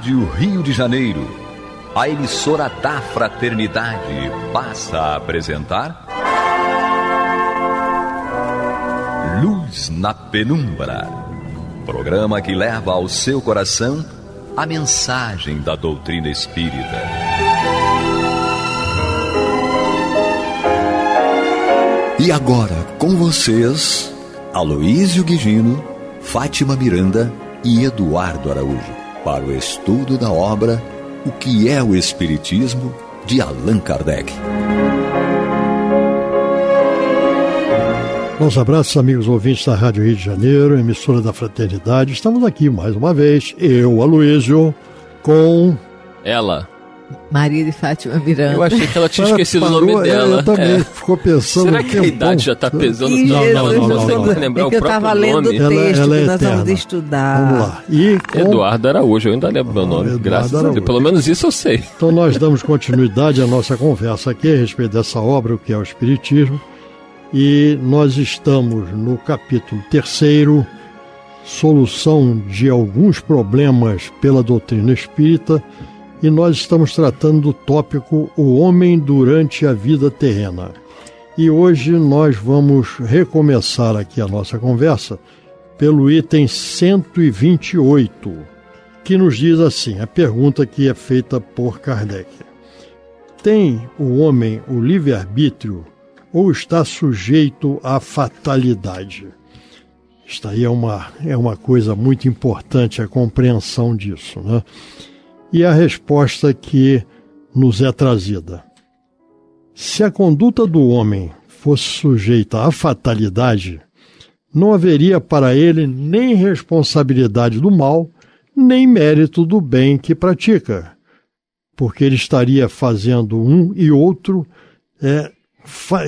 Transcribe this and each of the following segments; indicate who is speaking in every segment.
Speaker 1: Rádio Rio de Janeiro, a emissora da Fraternidade, passa a apresentar Luz na Penumbra, programa que leva ao seu coração a mensagem da doutrina espírita. E agora, com vocês, Aloísio Guigino, Fátima Miranda e Eduardo Araújo, para o estudo da obra O que é o Espiritismo, de Allan Kardec.
Speaker 2: Bons abraços, amigos ouvintes da Rádio Rio de Janeiro, emissora da Fraternidade. Estamos aqui mais uma vez, eu, Aloísio, com...
Speaker 3: ela,
Speaker 4: Maria de Fátima Miranda.
Speaker 3: Eu achei que ela tinha esquecido o nome dela.
Speaker 2: Eu também, ficou pensando...
Speaker 3: Será que a idade já está pesando?
Speaker 2: Não.
Speaker 4: É que eu estava lendo o texto que nós vamos estudar.
Speaker 2: Vamos lá. E com...
Speaker 3: Eduardo Araújo, eu ainda lembro meu nome, graças a Deus. Pelo menos isso eu sei.
Speaker 2: Então nós damos continuidade à nossa conversa aqui a respeito dessa obra, o que é o Espiritismo. E nós estamos no capítulo 3º, Solução de alguns problemas pela doutrina espírita, e nós estamos tratando do tópico O Homem durante a Vida Terrena. E hoje nós vamos recomeçar aqui a nossa conversa pelo item 128, que nos diz assim, a pergunta que é feita por Kardec. Tem o homem o livre-arbítrio ou está sujeito à fatalidade? Isto aí é uma coisa muito importante, a compreensão disso, né? E a resposta que nos é trazida. Se a conduta do homem fosse sujeita à fatalidade, não haveria para ele nem responsabilidade do mal, nem mérito do bem que pratica, porque ele estaria fazendo um e outro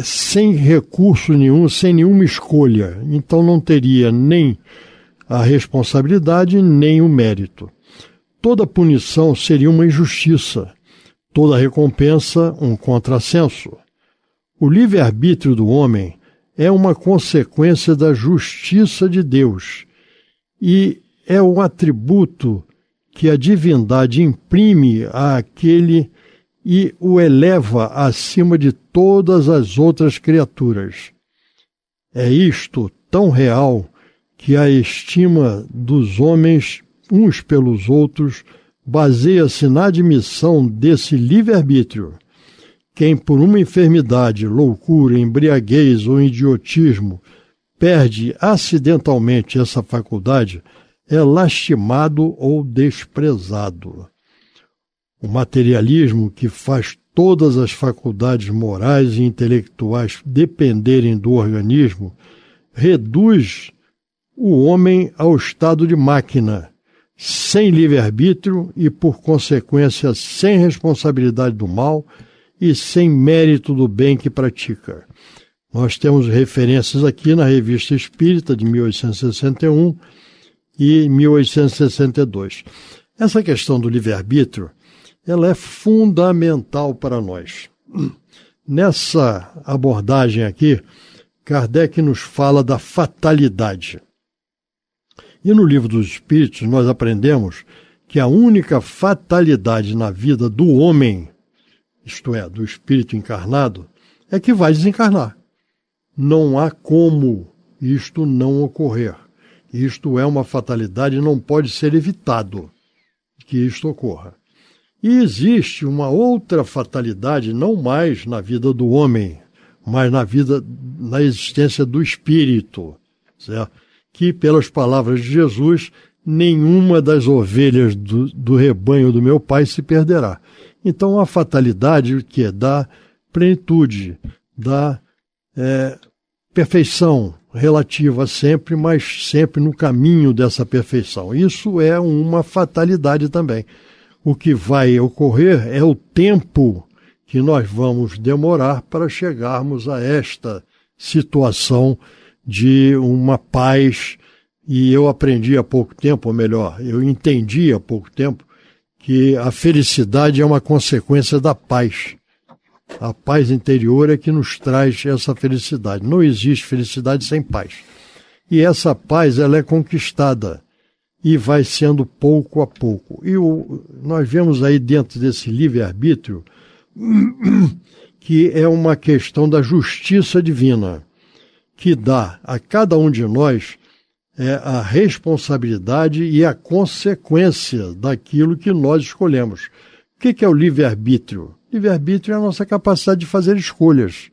Speaker 2: sem recurso nenhum, sem nenhuma escolha. Então não teria nem a responsabilidade, nem o mérito. Toda punição seria uma injustiça, toda recompensa um contrassenso. O livre-arbítrio do homem é uma consequência da justiça de Deus e é um atributo que a divindade imprime àquele e o eleva acima de todas as outras criaturas. É isto tão real que a estima dos homens uns pelos outros baseia-se na admissão desse livre-arbítrio. Quem por uma enfermidade, loucura, embriaguez ou idiotismo perde acidentalmente essa faculdade é lastimado ou desprezado. O materialismo, que faz todas as faculdades morais e intelectuais dependerem do organismo, reduz o homem ao estado de máquina, sem livre-arbítrio e, por consequência, sem responsabilidade do mal e sem mérito do bem que pratica. Nós temos referências aqui na Revista Espírita de 1861 e 1862. Essa questão do livre-arbítrio, ela é fundamental para nós. Nessa abordagem aqui, Kardec nos fala da fatalidade. E no Livro dos Espíritos nós aprendemos que a única fatalidade na vida do homem, isto é, do espírito encarnado, é que vai desencarnar. Não há como isto não ocorrer. Isto é uma fatalidade e não pode ser evitado que isto ocorra. E existe uma outra fatalidade, não mais na vida do homem, mas na existência do espírito, certo? Que, pelas palavras de Jesus, nenhuma das ovelhas do rebanho do meu Pai se perderá. Então, a fatalidade que é da plenitude, da perfeição relativa sempre, mas sempre no caminho dessa perfeição. Isso é uma fatalidade também. O que vai ocorrer é o tempo que nós vamos demorar para chegarmos a esta situação de uma paz, e eu aprendi há pouco tempo, ou melhor, eu entendi há pouco tempo, que a felicidade é uma consequência da paz. A paz interior é que nos traz essa felicidade. Não existe felicidade sem paz. E essa paz, ela é conquistada. e vai sendo pouco a pouco. E nós vemos aí dentro desse livre-arbítrio que é uma questão da justiça divina, que dá a cada um de nós a responsabilidade e a consequência daquilo que nós escolhemos. O que é o livre-arbítrio? Livre-arbítrio é a nossa capacidade de fazer escolhas.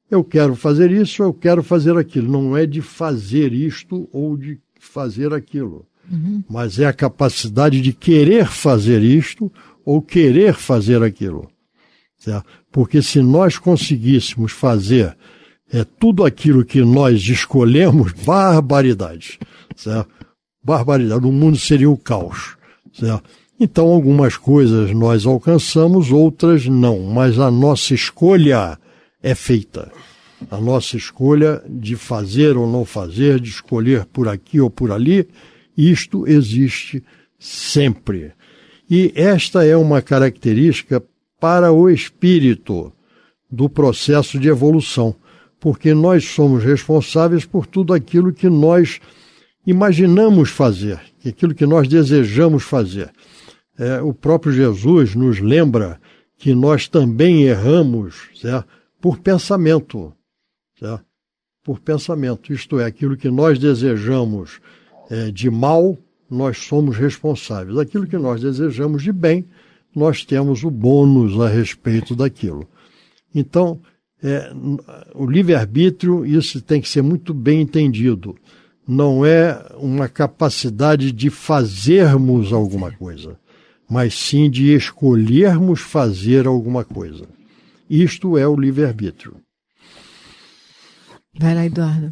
Speaker 2: Eu quero fazer isso, eu quero fazer aquilo. Não é de fazer isto ou de fazer aquilo. Mas é a capacidade de querer fazer isto ou querer fazer aquilo. Certo? Porque se nós conseguíssemos fazer tudo aquilo que nós escolhemos, barbaridade. Certo? Barbaridade. O mundo seria um caos. Certo? Então, algumas coisas nós alcançamos, outras não. Mas a nossa escolha é feita. A nossa escolha de fazer ou não fazer, de escolher por aqui ou por ali, isto existe sempre. E esta é uma característica para o espírito do processo de evolução, porque nós somos responsáveis por tudo aquilo que nós imaginamos fazer, aquilo que nós desejamos fazer. O próprio Jesus nos lembra que nós também erramos, certo? Por pensamento, certo? Por pensamento, isto é, aquilo que nós desejamos de mal, nós somos responsáveis. Aquilo que nós desejamos de bem, nós temos o bônus a respeito daquilo. Então, o livre-arbítrio, isso tem que ser muito bem entendido. Não é uma capacidade de fazermos alguma coisa, mas sim de escolhermos fazer alguma coisa. Isto é o livre-arbítrio.
Speaker 4: Vai lá, Eduardo.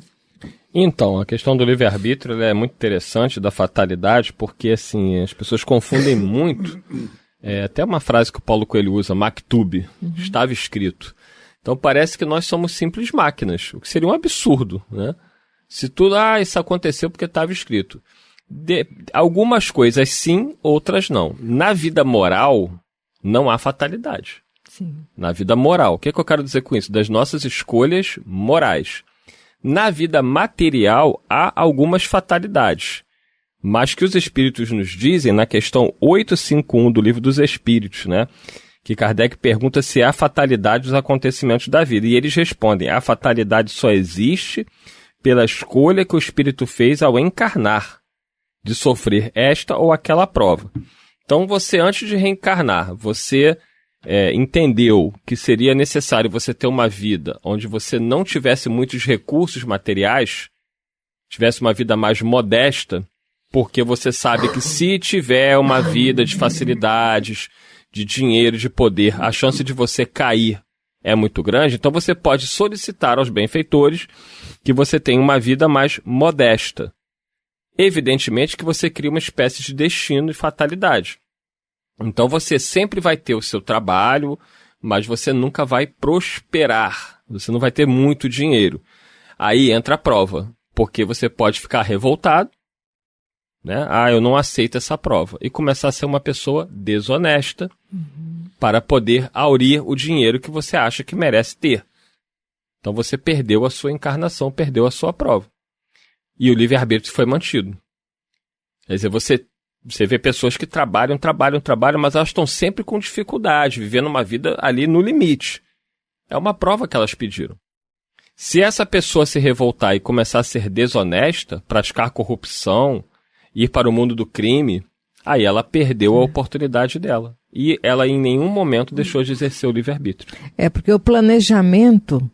Speaker 3: Então, a questão do livre-arbítrio é muito interessante, da fatalidade, porque assim, as pessoas confundem muito. Até uma frase que o Paulo Coelho usa, maktub, estava escrito. Então parece que nós somos simples máquinas, o que seria um absurdo, né? Se tudo, isso aconteceu porque estava escrito. Algumas coisas sim, outras não. Na vida moral, não há fatalidade.
Speaker 4: Sim.
Speaker 3: Na vida moral. O que eu quero dizer com isso? Das nossas escolhas morais. Na vida material, há algumas fatalidades, mas que os espíritos nos dizem na questão 851 do Livro dos Espíritos, né? Que Kardec pergunta se há fatalidade dos acontecimentos da vida. E eles respondem, a fatalidade só existe pela escolha que o espírito fez ao encarnar, de sofrer esta ou aquela prova. Então você, antes de reencarnar, você entendeu que seria necessário você ter uma vida onde você não tivesse muitos recursos materiais, tivesse uma vida mais modesta, porque você sabe que se tiver uma vida de facilidades, de dinheiro, de poder, a chance de você cair é muito grande, então você pode solicitar aos benfeitores que você tenha uma vida mais modesta. Evidentemente que você cria uma espécie de destino e fatalidade. Então você sempre vai ter o seu trabalho, mas você nunca vai prosperar. Você não vai ter muito dinheiro. Aí entra a prova, porque você pode ficar revoltado, né? Eu não aceito essa prova. E começar a ser uma pessoa desonesta para poder aurir o dinheiro que você acha que merece ter. Então você perdeu a sua encarnação, perdeu a sua prova. E o livre-arbítrio foi mantido. Quer dizer, você vê pessoas que trabalham, mas elas estão sempre com dificuldade, vivendo uma vida ali no limite. É uma prova que elas pediram. Se essa pessoa se revoltar e começar a ser desonesta, praticar corrupção, ir para o mundo do crime, aí ela perdeu a oportunidade dela. E ela em nenhum momento deixou de exercer o livre-arbítrio.
Speaker 4: Porque o planejamento,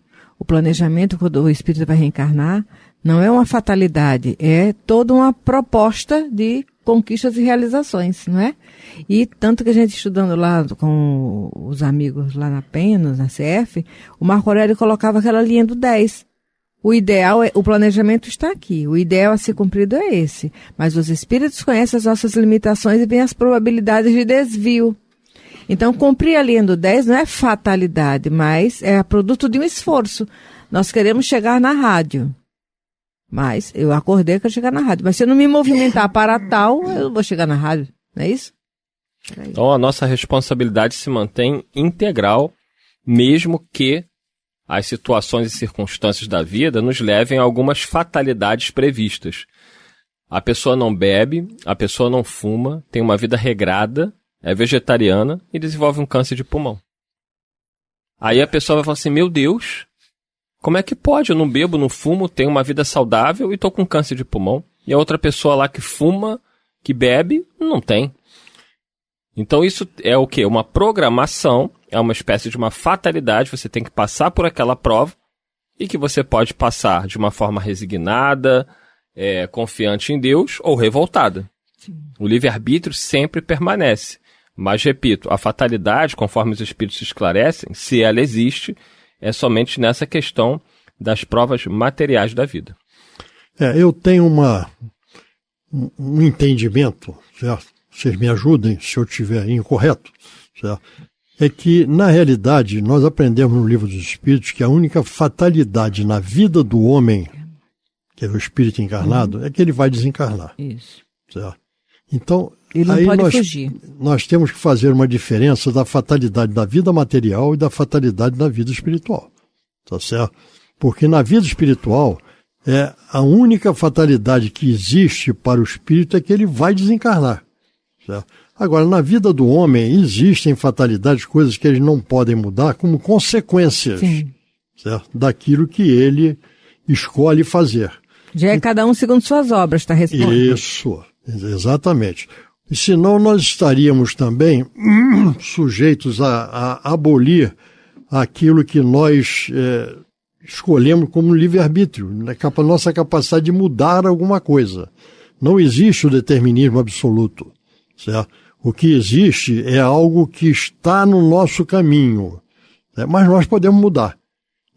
Speaker 4: quando o espírito vai reencarnar, não é uma fatalidade, é toda uma proposta de conquistas e realizações, não é? E tanto que a gente estudando lá com os amigos lá na Penha, na CF, o Marco Aurélio colocava aquela linha do 10. O ideal, o planejamento está aqui, o ideal a ser cumprido é esse, mas os espíritos conhecem as nossas limitações e veem as probabilidades de desvio. Então, cumprir a linha do 10 não é fatalidade, mas é produto de um esforço. Nós queremos chegar na rádio. Mas eu acordei que eu chegar na rádio. Mas se eu não me movimentar para tal, eu não vou chegar na rádio. Não é isso?
Speaker 3: Então a nossa responsabilidade se mantém integral, mesmo que as situações e circunstâncias da vida nos levem a algumas fatalidades previstas. A pessoa não bebe, a pessoa não fuma, tem uma vida regrada, é vegetariana e desenvolve um câncer de pulmão. Aí a pessoa vai falar assim, meu Deus, como é que pode? Eu não bebo, não fumo, tenho uma vida saudável e tô com câncer de pulmão. E a outra pessoa lá que fuma, que bebe, não tem. Então isso é o quê? Uma programação, é uma espécie de uma fatalidade, você tem que passar por aquela prova e que você pode passar de uma forma resignada, confiante em Deus ou revoltada. Sim. O livre-arbítrio sempre permanece. Mas, repito, a fatalidade, conforme os espíritos esclarecem, se ela existe, é somente nessa questão das provas materiais da vida.
Speaker 2: Eu tenho um entendimento, certo? Vocês me ajudem se eu estiver incorreto, certo? É que, na realidade, nós aprendemos no Livro dos Espíritos que a única fatalidade na vida do homem, que é o espírito encarnado, é que ele vai desencarnar. Isso. Certo? Então,
Speaker 4: ele não pode fugir.
Speaker 2: Nós temos que fazer uma diferença da fatalidade da vida material e da fatalidade da vida espiritual. Tá certo? Porque na vida espiritual, a única fatalidade que existe para o espírito é que ele vai desencarnar. Certo? Agora, na vida do homem, existem fatalidades, coisas que eles não podem mudar como consequências, certo? Daquilo que ele escolhe fazer.
Speaker 4: Já é cada um segundo suas obras, está respondendo.
Speaker 2: Isso, exatamente. E senão nós estaríamos também sujeitos a abolir aquilo que nós escolhemos como livre-arbítrio, a nossa capacidade de mudar alguma coisa. Não existe o determinismo absoluto, certo? O que existe é algo que está no nosso caminho, mas nós podemos mudar.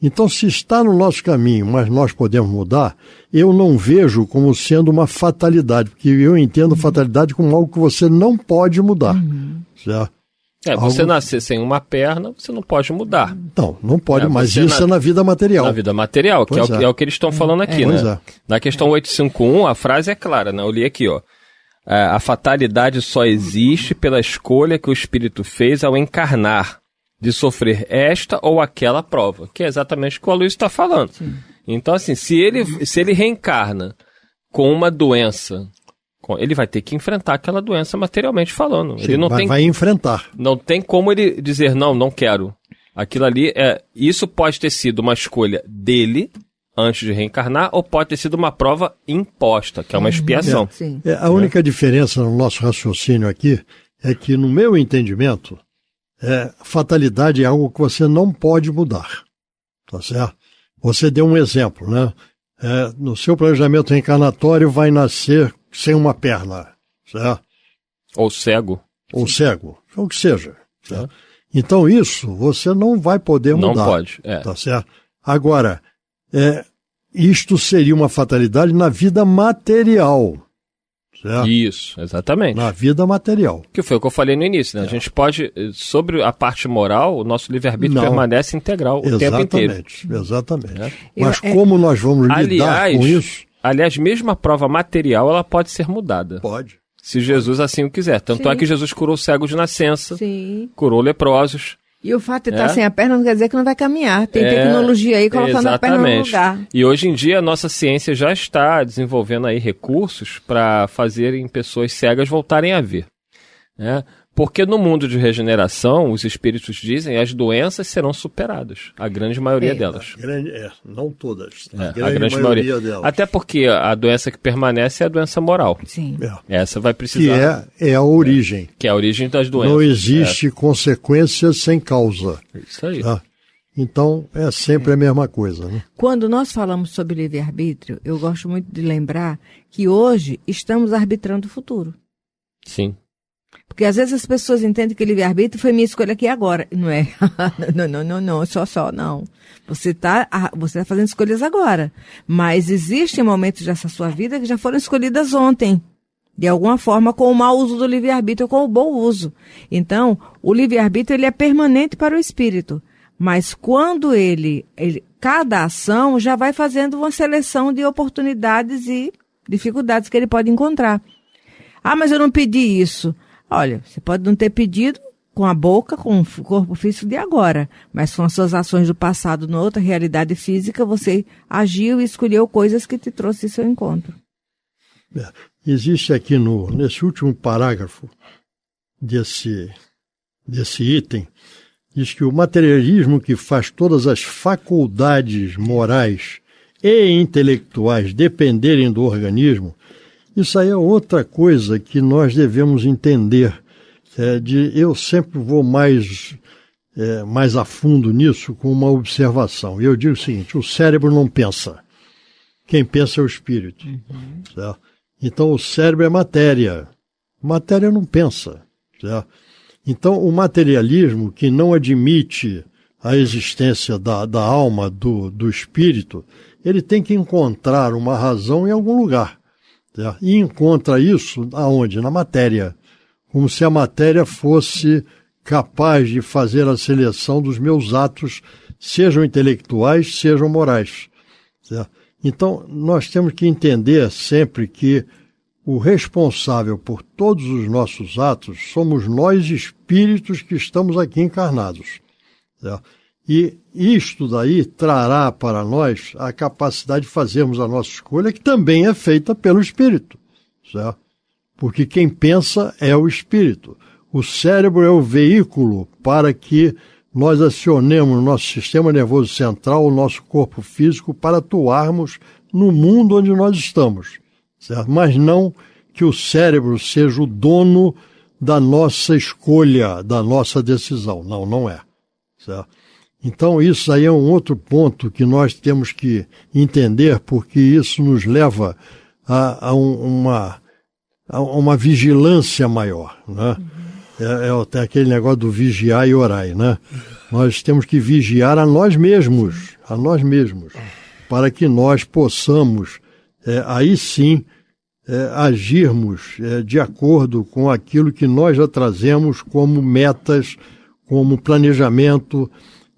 Speaker 2: Então, se está no nosso caminho, mas nós podemos mudar, eu não vejo como sendo uma fatalidade, porque eu entendo fatalidade como algo que você não pode mudar. Certo?
Speaker 3: Você nascer sem uma perna, você não pode mudar.
Speaker 2: Não pode, mas isso é na vida material.
Speaker 3: Na vida material, que é o que eles estão falando aqui, né? Na questão 851, a frase é clara, né? Eu li aqui, ó. A fatalidade só existe pela escolha que o espírito fez ao encarnar, de sofrer esta ou aquela prova, que é exatamente o que o Aloysio está falando. Sim. Então, assim, se ele reencarna com uma doença, ele vai ter que enfrentar aquela doença materialmente falando.
Speaker 2: Sim, ele vai enfrentar.
Speaker 3: Não tem como ele dizer, não quero. Aquilo ali, isso pode ter sido uma escolha dele, antes de reencarnar, ou pode ter sido uma prova imposta, que é uma expiação.
Speaker 2: A única diferença no nosso raciocínio aqui é que, no meu entendimento, fatalidade é algo que você não pode mudar, tá certo? Você deu um exemplo, né? No seu planejamento reencarnatório vai nascer sem uma perna, certo?
Speaker 3: Ou cego.
Speaker 2: Ou cego, o que seja. Certo? Então isso você não vai poder mudar.
Speaker 3: Não pode,
Speaker 2: tá certo? Agora, isto seria uma fatalidade na vida material. Certo?
Speaker 3: Isso, exatamente.
Speaker 2: Na vida material.
Speaker 3: Que foi o que eu falei no início, né? A gente pode, sobre a parte moral, o nosso livre-arbítrio permanece integral o tempo inteiro.
Speaker 2: Exatamente. Mas como nós vamos lidar com isso?
Speaker 3: Aliás, mesmo a prova material, ela pode ser mudada.
Speaker 2: Pode.
Speaker 3: Se Jesus assim o quiser. Tanto é que Jesus curou cegos de nascença, curou leprosos.
Speaker 4: E o fato de estar sem a perna não quer dizer que não vai caminhar. Tem tecnologia aí colocando a perna no lugar.
Speaker 3: E hoje em dia a nossa ciência já está desenvolvendo aí recursos para fazerem pessoas cegas voltarem a ver. Né? Porque no mundo de regeneração, os espíritos dizem, as doenças serão superadas. A grande maioria delas.
Speaker 2: Não todas.
Speaker 3: A grande maioria delas. Até porque a doença que permanece é a doença moral.
Speaker 4: Sim.
Speaker 3: Essa vai precisar...
Speaker 2: Que é a origem.
Speaker 3: Que é a origem das doenças.
Speaker 2: Não existe consequência sem causa.
Speaker 3: Isso aí.
Speaker 2: Então, é sempre a mesma coisa. Né?
Speaker 4: Quando nós falamos sobre livre-arbítrio, eu gosto muito de lembrar que hoje estamos arbitrando o futuro.
Speaker 3: Sim.
Speaker 4: Porque às vezes as pessoas entendem que livre-arbítrio foi minha escolha aqui agora. Não é. não, não. Você tá fazendo escolhas agora. Mas existem momentos dessa sua vida que já foram escolhidas ontem. De alguma forma, com o mau uso do livre-arbítrio ou com o bom uso. Então, o livre-arbítrio ele é permanente para o espírito. Mas quando cada ação já vai fazendo uma seleção de oportunidades e dificuldades que ele pode encontrar. Mas eu não pedi isso. Olha, você pode não ter pedido com a boca, com o corpo físico de agora, mas com as suas ações do passado, na outra realidade física, você agiu e escolheu coisas que te trouxe seu encontro.
Speaker 2: Existe aqui nesse último parágrafo desse item, diz que o materialismo que faz todas as faculdades morais e intelectuais dependerem do organismo, isso aí é outra coisa que nós devemos entender. Eu sempre vou mais a fundo nisso com uma observação. E eu digo o seguinte: o cérebro não pensa. Quem pensa é o espírito. Certo? Então o cérebro é matéria. Matéria não pensa. Certo? Então o materialismo, que não admite a existência da alma, do espírito, ele tem que encontrar uma razão em algum lugar. Certo? E encontra isso aonde? Na matéria. Como se a matéria fosse capaz de fazer a seleção dos meus atos, sejam intelectuais, sejam morais. Certo? Então, nós temos que entender sempre que o responsável por todos os nossos atos somos nós, espíritos que estamos aqui encarnados. Certo? E isto daí trará para nós a capacidade de fazermos a nossa escolha, que também é feita pelo espírito. Certo? Porque quem pensa é o espírito. O cérebro é o veículo para que nós acionemos o nosso sistema nervoso central, o nosso corpo físico, para atuarmos no mundo onde nós estamos. Certo? Mas não que o cérebro seja o dono da nossa escolha, da nossa decisão. Não, não é. Certo? Então isso aí é um outro ponto que nós temos que entender, porque isso nos leva a uma vigilância maior, né? Tem aquele negócio do vigiar e orar, né? Nós temos que vigiar a nós mesmos, para que nós possamos, aí sim, agirmos de acordo com aquilo que nós já trazemos como metas, como planejamento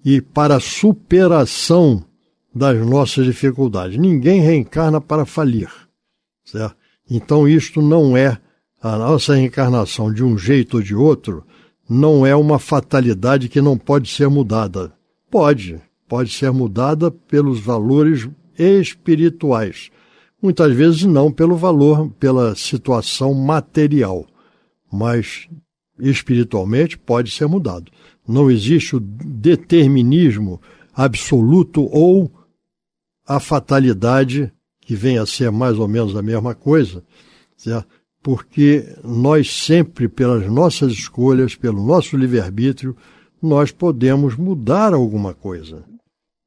Speaker 2: e para a superação das nossas dificuldades. Ninguém reencarna para falir, certo? Então isto não é, a nossa reencarnação de um jeito ou de outro, não é uma fatalidade que não pode ser mudada. Pode ser mudada pelos valores espirituais. Muitas vezes não pela situação material, mas espiritualmente pode ser mudado. Não existe o determinismo absoluto ou a fatalidade, que vem a ser mais ou menos a mesma coisa, certo? Porque nós sempre, pelas nossas escolhas, pelo nosso livre-arbítrio, nós podemos mudar alguma coisa.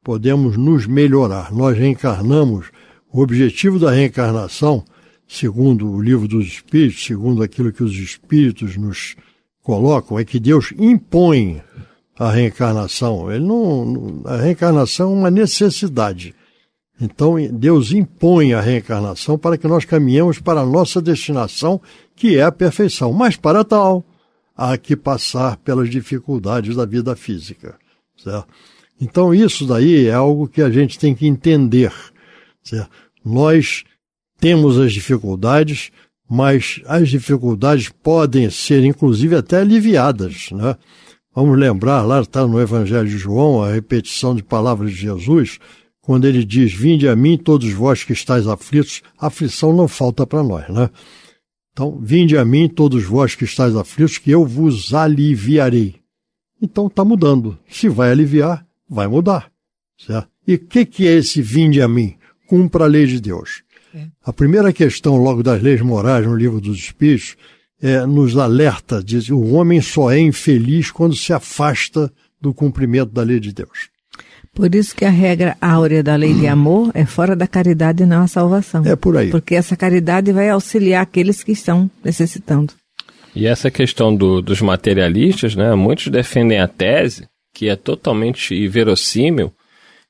Speaker 2: Podemos nos melhorar. Nós reencarnamos. O objetivo da reencarnação, segundo o Livro dos Espíritos, segundo aquilo que os Espíritos nos colocam, é que Deus impõe a reencarnação. A reencarnação é uma necessidade. Então, Deus impõe a reencarnação para que nós caminhemos para a nossa destinação, que é a perfeição. Mas, para tal, há que passar pelas dificuldades da vida física. Certo? Então, isso daí é algo que a gente tem que entender. Certo? Nós temos as dificuldades, mas as dificuldades podem ser, inclusive, até aliviadas, né? Vamos lembrar, lá está no Evangelho de João, a repetição de palavras de Jesus, quando ele diz: vinde a mim todos vós que estáis aflitos. A aflição não falta para nós, né? Então, vinde a mim todos vós que estáis aflitos, que eu vos aliviarei. Então está mudando. Se vai aliviar, vai mudar. Certo? E o que é esse vinde a mim? Cumpra a lei de Deus. A primeira questão, logo das leis morais, no Livro dos Espíritos, nos alerta, diz: o homem só é infeliz quando se afasta do cumprimento da lei de Deus.
Speaker 4: Por isso que a regra áurea da lei de amor é fora da caridade e não a salvação.
Speaker 2: É por aí.
Speaker 4: Porque essa caridade vai auxiliar aqueles que estão necessitando.
Speaker 3: E essa questão dos materialistas, né? Muitos defendem a tese, que é totalmente inverossímil,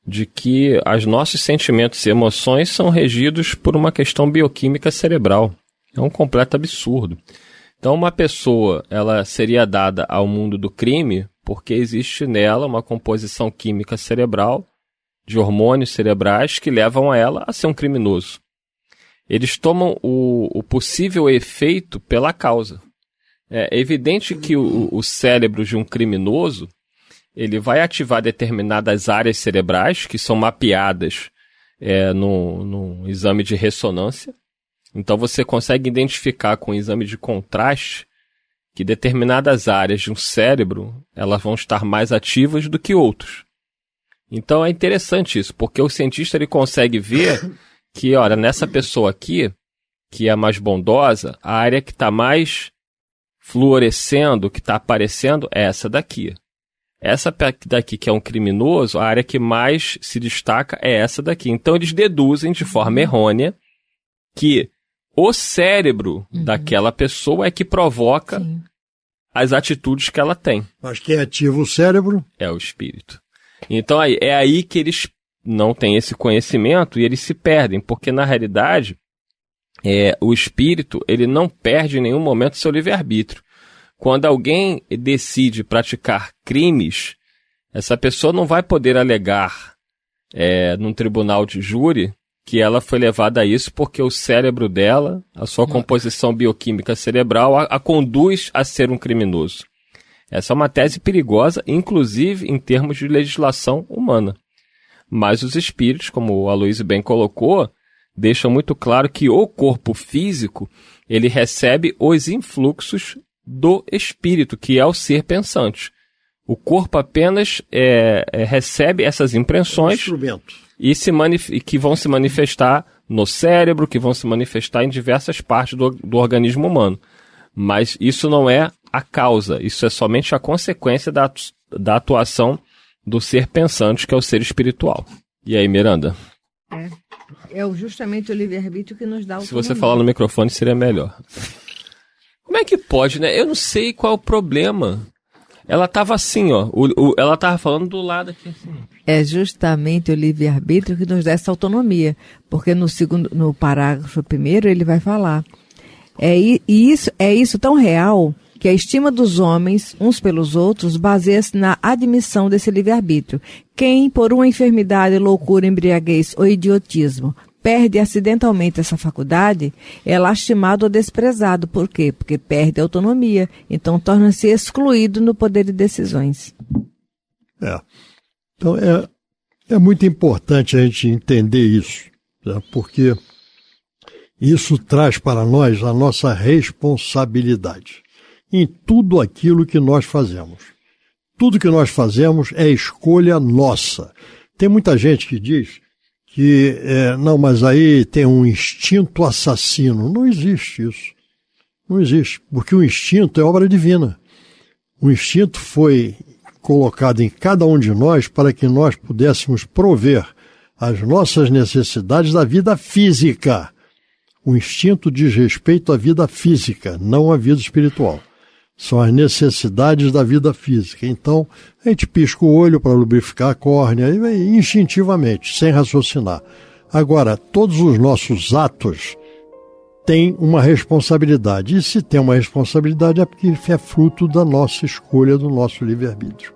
Speaker 3: de que os nossos sentimentos e emoções são regidos por uma questão bioquímica cerebral. É um completo absurdo. Então, uma pessoa, ela seria dada ao mundo do crime porque existe nela uma composição química cerebral de hormônios cerebrais que levam a ela a ser um criminoso. Eles tomam o possível efeito pela causa. É evidente que o cérebro de um criminoso, ele vai ativar determinadas áreas cerebrais que são mapeadas no exame de ressonância, Então você consegue identificar com o exame de contraste que determinadas áreas de um cérebro elas vão estar mais ativas do que outros. Então é interessante isso, porque o cientista ele consegue ver que, olha, nessa pessoa aqui, que é mais bondosa, a área que está mais fluorescendo, que está aparecendo, é essa daqui. Essa daqui, que é um criminoso, a área que mais se destaca é essa daqui. Então eles deduzem de forma errônea que o cérebro daquela pessoa é que provoca as atitudes que ela tem.
Speaker 2: Mas quem ativa o cérebro?
Speaker 3: É o espírito. Então é aí que eles não têm esse conhecimento e eles se perdem, porque na realidade o espírito ele não perde em nenhum momento seu livre-arbítrio. Quando alguém decide praticar crimes, essa pessoa não vai poder alegar num tribunal de júri que ela foi levada a isso porque o cérebro dela, a sua composição bioquímica cerebral, a conduz a ser um criminoso. Essa é uma tese perigosa, inclusive em termos de legislação humana. Mas os espíritos, como o Aloysio bem colocou, deixam muito claro que o corpo físico ele recebe os influxos do espírito, que é o ser pensante. O corpo apenas recebe essas impressões e que vão se manifestar no cérebro, que vão se manifestar em diversas partes do organismo humano. Mas isso não é a causa, isso é somente a consequência da atuação do ser pensante, que é o ser espiritual. E aí, Miranda?
Speaker 4: É justamente o livre-arbítrio que nos dá autonomia.
Speaker 3: Se você falar no microfone, seria melhor. Como é que pode, né? Eu não sei qual é o problema. Ela estava assim, ó. Ela estava falando do lado aqui, assim.
Speaker 4: É justamente o livre-arbítrio que nos dá essa autonomia. Porque no parágrafo 1º ele vai falar. Isso tão real que a estima dos homens, uns pelos outros, baseia-se na admissão desse livre-arbítrio. Quem, por uma enfermidade, loucura, embriaguez ou idiotismo, perde acidentalmente essa faculdade, é lastimado ou desprezado. Por quê? Porque perde a autonomia. Então, torna-se excluído no poder de decisões.
Speaker 2: Então, é muito importante a gente entender isso, né? Porque isso traz para nós a nossa responsabilidade em tudo aquilo que nós fazemos. Tudo que nós fazemos é escolha nossa. Tem muita gente que diz que, não, mas aí tem um instinto assassino. Não existe isso. Não existe, porque o instinto é obra divina. O instinto foi colocado em cada um de nós para que nós pudéssemos prover as nossas necessidades da vida física. O instinto diz respeito à vida física, não à vida espiritual. São as necessidades da vida física. Então, a gente pisca o olho para lubrificar a córnea, instintivamente, sem raciocinar. Agora, todos os nossos atos têm uma responsabilidade. E se tem uma responsabilidade é porque é fruto da nossa escolha, do nosso livre-arbítrio.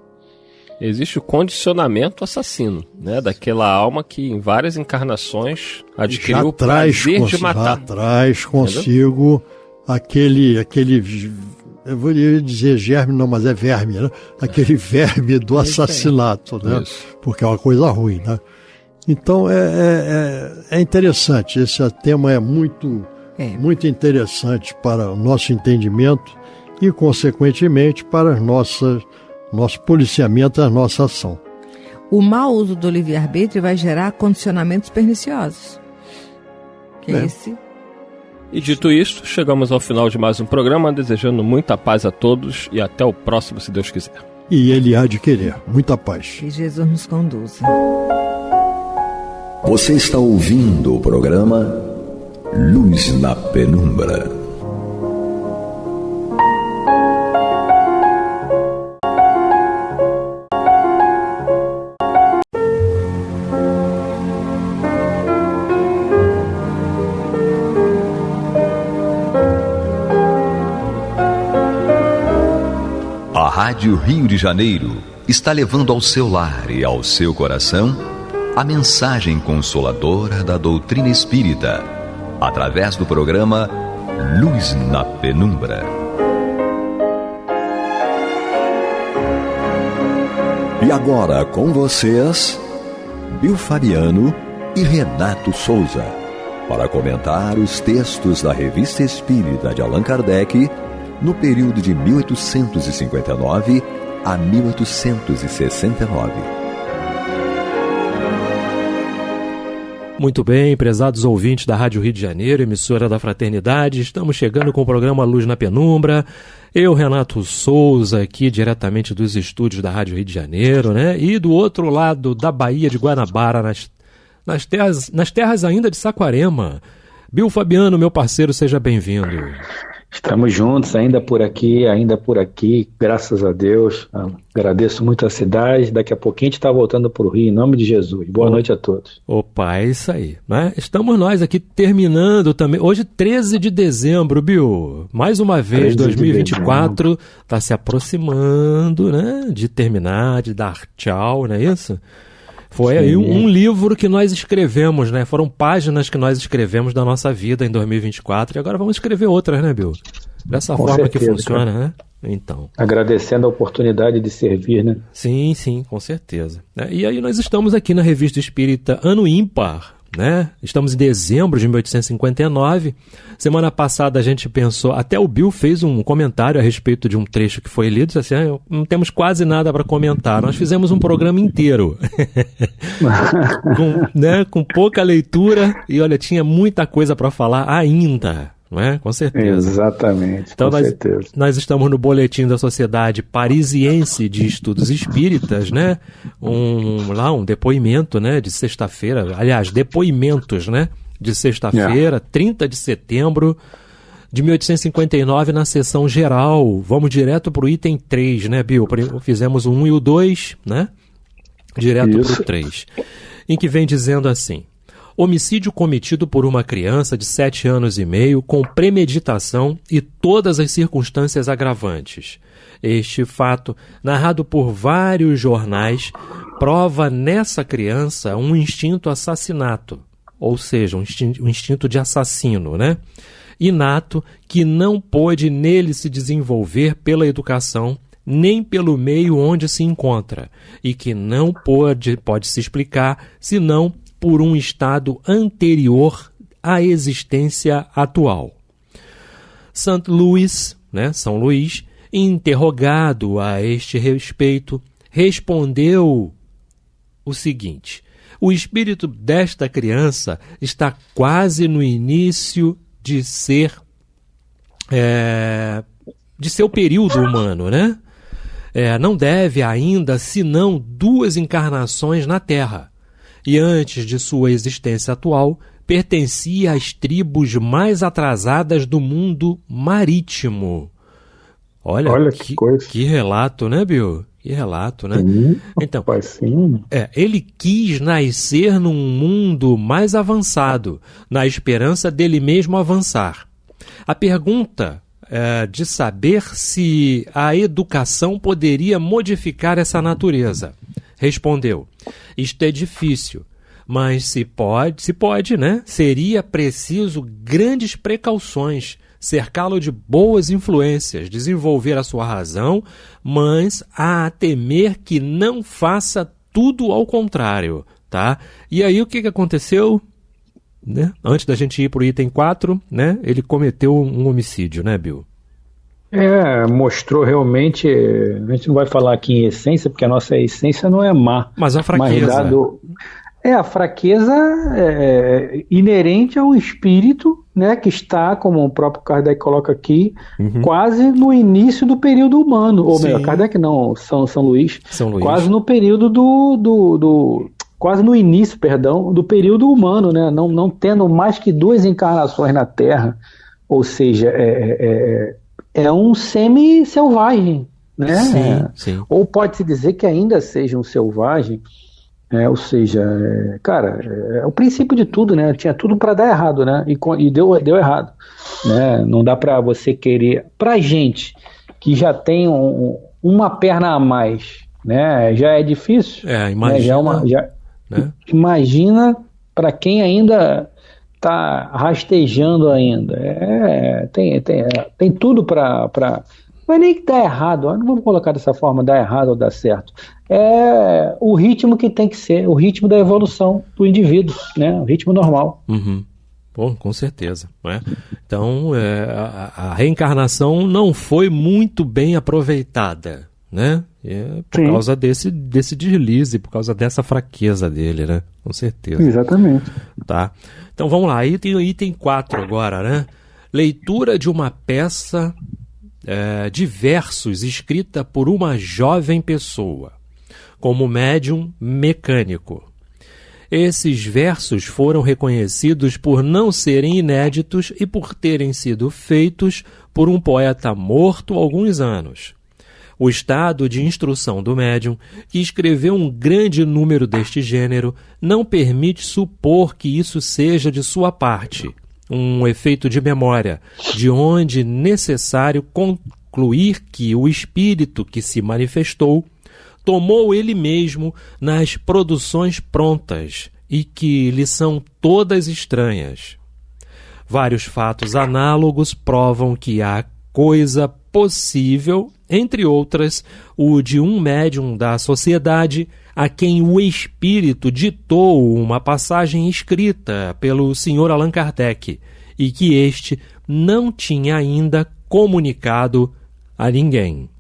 Speaker 3: Existe o condicionamento assassino, né? Daquela alma que em várias encarnações adquiriu o prazer de matar.
Speaker 2: Já traz consigo aquele, eu vou dizer germe, não, mas é verme, né? Aquele verme do assassinato, né? Isso. Porque é uma coisa ruim, né? Então é interessante, esse tema é muito interessante para o nosso entendimento e, consequentemente, para nosso policiamento, a nossa ação.
Speaker 4: O mau uso do livre-arbítrio vai gerar condicionamentos perniciosos.
Speaker 3: E dito isto, chegamos ao final de mais um programa, desejando muita paz a todos e até o próximo, se Deus quiser.
Speaker 2: E Ele há de querer. Muita paz.
Speaker 4: Que Jesus nos conduza.
Speaker 1: Você está ouvindo o programa Luz na Penumbra. A Rádio Rio de Janeiro está levando ao seu lar e ao seu coração a mensagem consoladora da doutrina espírita, através do programa Luz na Penumbra. E agora com vocês, Bill Fabiano e Renato Souza. para comentar os textos da Revista Espírita de Allan Kardec no período de 1859 a 1869.
Speaker 5: Muito bem, prezados ouvintes da Rádio Rio de Janeiro, emissora da Fraternidade, estamos chegando com o programa Luz na Penumbra. Eu, Renato Souza, aqui diretamente dos estúdios da Rádio Rio de Janeiro, né? E do outro lado da Baía de Guanabara, nas terras ainda de Saquarema. Bill Fabiano, meu parceiro, seja bem-vindo.
Speaker 6: Estamos juntos, ainda por aqui, graças a Deus. Agradeço muito a cidade. Daqui a pouquinho a gente está voltando para o Rio, em nome de Jesus. Boa noite a todos.
Speaker 5: Opa, é isso aí, né? Estamos nós aqui terminando também. Hoje, 13 de dezembro, Bill. Mais uma vez, 2024 está se aproximando, né? De terminar, de dar tchau, não é isso? Foi aí um livro que nós escrevemos, né? Foram páginas que nós escrevemos da nossa vida em 2024 e agora vamos escrever outras, né, Bill? Dessa forma certeza, que funciona, cara, né? Então.
Speaker 6: Agradecendo a oportunidade de servir, né?
Speaker 5: Sim, com certeza. E aí nós estamos aqui na Revista Espírita Ano Ímpar, né? Estamos em dezembro de 1859. Semana passada a gente pensou, até o Bill fez um comentário a respeito de um trecho que foi lido, disse assim, não temos quase nada para comentar. Nós fizemos um programa inteiro com pouca leitura e olha, tinha muita coisa para falar ainda. Não é? Com certeza.
Speaker 6: Exatamente,
Speaker 5: então,
Speaker 6: com certeza.
Speaker 5: Nós estamos no boletim da Sociedade Parisiense de Estudos Espíritas, né? Um depoimento, né, de sexta-feira, aliás, depoimentos, né, de sexta-feira, 30 de setembro de 1859, na sessão geral. Vamos direto para o item 3, né, Bill? Fizemos o 1 e o 2, né? Direto para o 3, em que vem dizendo assim: homicídio cometido por uma criança de 7 anos e meio com premeditação e todas as circunstâncias agravantes. Este fato, narrado por vários jornais, prova nessa criança um instinto assassinato, ou seja, um instinto de assassino, né? Inato, que não pôde nele se desenvolver pela educação, nem pelo meio onde se encontra, e que não pode se explicar, senão por um estado anterior à existência atual. São Luís, interrogado a este respeito, respondeu o seguinte: o espírito desta criança está quase no início de seu período humano, né? Não deve ainda senão 2 encarnações na Terra. E antes de sua existência atual, pertencia às tribos mais atrasadas do mundo marítimo. Olha que coisa. Que relato, né, Bill? Que relato, né? Então, ele quis nascer num mundo mais avançado, na esperança dele mesmo avançar. A pergunta de saber se a educação poderia modificar essa natureza. Respondeu: isto é difícil, mas se pode, né? Seria preciso grandes precauções, cercá-lo de boas influências, desenvolver a sua razão, mas há a temer que não faça tudo ao contrário, tá? E aí o que aconteceu? Né? Antes da gente ir para o item 4, né? Ele cometeu um homicídio, né, Bill?
Speaker 6: Mostrou realmente, a gente não vai falar aqui em essência, porque a nossa essência não é má.
Speaker 5: Mas a fraqueza.
Speaker 6: A fraqueza é inerente ao espírito, né, que está, como o próprio Kardec coloca aqui, quase no início do período humano. Ou melhor, Kardec não, São Luís. Quase no período quase no início, do período humano, né, não tendo mais que 2 encarnações na Terra. Ou seja, é um semi-selvagem, né?
Speaker 5: Sim.
Speaker 6: Ou pode-se dizer que ainda seja um selvagem, ou seja, é o princípio de tudo, né? Tinha tudo para dar errado, né? E deu errado, né? Não dá para você querer, pra gente que já tem uma perna a mais, né? Já é difícil.
Speaker 5: Imagina.
Speaker 6: Né? Imagina para quem ainda está rastejando ainda. Tem tudo para... Não é nem que dá errado, não vamos colocar dessa forma, dar errado ou dar certo. É o ritmo que tem que ser, o ritmo da evolução do indivíduo, né? O ritmo normal.
Speaker 5: Bom, com certeza. Né? Então, a reencarnação não foi muito bem aproveitada, né? Por causa desse deslize, por causa dessa fraqueza dele, né? Com certeza.
Speaker 6: Exatamente.
Speaker 5: Tá. Então vamos lá, aí tem o item 4 agora, né? Leitura de uma peça de versos escrita por uma jovem pessoa, como médium mecânico. Esses versos foram reconhecidos por não serem inéditos e por terem sido feitos por um poeta morto há alguns anos. O estado de instrução do médium, que escreveu um grande número deste gênero, não permite supor que isso seja de sua parte, um efeito de memória, de onde necessário concluir que o espírito que se manifestou tomou ele mesmo nas produções prontas e que lhe são todas estranhas. Vários fatos análogos provam que há coisa possível, entre outras, o de um médium da sociedade a quem o espírito ditou uma passagem escrita pelo Sr. Allan Kardec e que este não tinha ainda comunicado a ninguém.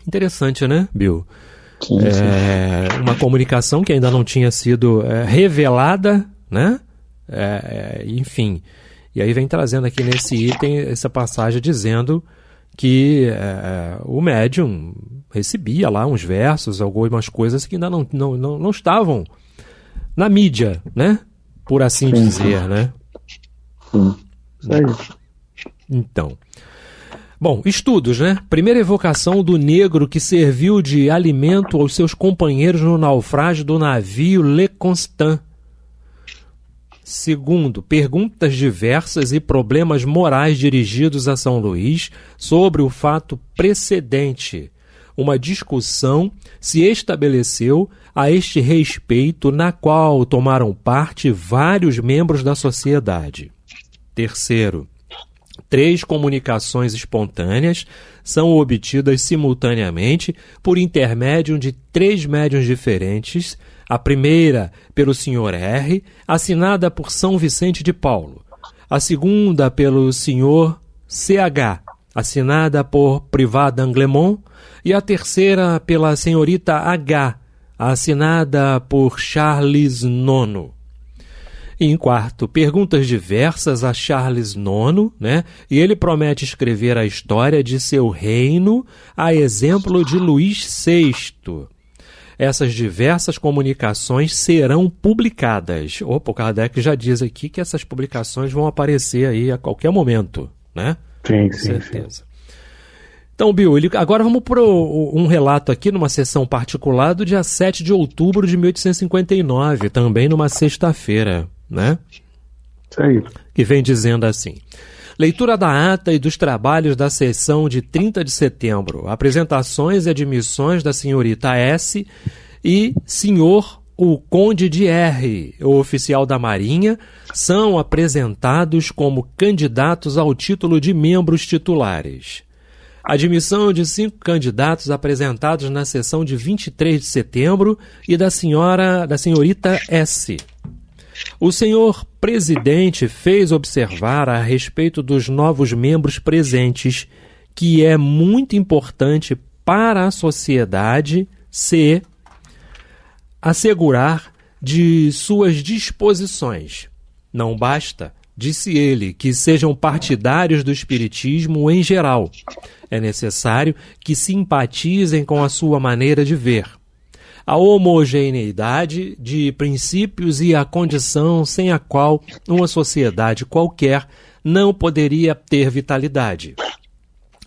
Speaker 5: Interessante, né, Bill?
Speaker 6: Sim.
Speaker 5: Uma comunicação que ainda não tinha sido revelada, né? Enfim. E aí vem trazendo aqui nesse item essa passagem dizendo que o médium recebia lá uns versos, algumas coisas que ainda não estavam na mídia, né? Por assim dizer, né?
Speaker 6: Sim. Isso aí.
Speaker 5: Então. Bom, estudos, né? Primeira evocação do negro que serviu de alimento aos seus companheiros no naufrágio do navio Le Constant. Segundo, perguntas diversas e problemas morais dirigidos a São Luís sobre o fato precedente. Uma discussão se estabeleceu a este respeito, na qual tomaram parte vários membros da sociedade. Terceiro, 3 comunicações espontâneas são obtidas simultaneamente por intermédio de 3 médiuns diferentes. A primeira pelo Sr. R, assinada por São Vicente de Paulo. A segunda pelo Sr. CH, assinada por Privat d'Anglemont. E a terceira pela Senhorita H, assinada por Charles IX. E em quarto, perguntas diversas a Charles IX, né? E ele promete escrever a história de seu reino, a exemplo de Luís VI. Essas diversas comunicações serão publicadas. O Kardec já diz aqui que essas publicações vão aparecer aí a qualquer momento, né?
Speaker 6: Sim,
Speaker 5: com certeza. Então, Bill, agora vamos para um relato aqui numa sessão particular do dia 7 de outubro de 1859, também numa sexta-feira, né?
Speaker 6: Isso aí.
Speaker 5: Que vem dizendo assim: leitura da ata e dos trabalhos da sessão de 30 de setembro. Apresentações e admissões da senhorita S. e senhor o Conde de R., o oficial da Marinha, são apresentados como candidatos ao título de membros titulares. Admissão de 5 candidatos apresentados na sessão de 23 de setembro e da senhorita S. O senhor presidente fez observar a respeito dos novos membros presentes que é muito importante para a sociedade se assegurar de suas disposições. Não basta, disse ele, que sejam partidários do espiritismo em geral. É necessário que simpatizem com a sua maneira de ver. A homogeneidade de princípios e a condição sem a qual uma sociedade qualquer não poderia ter vitalidade.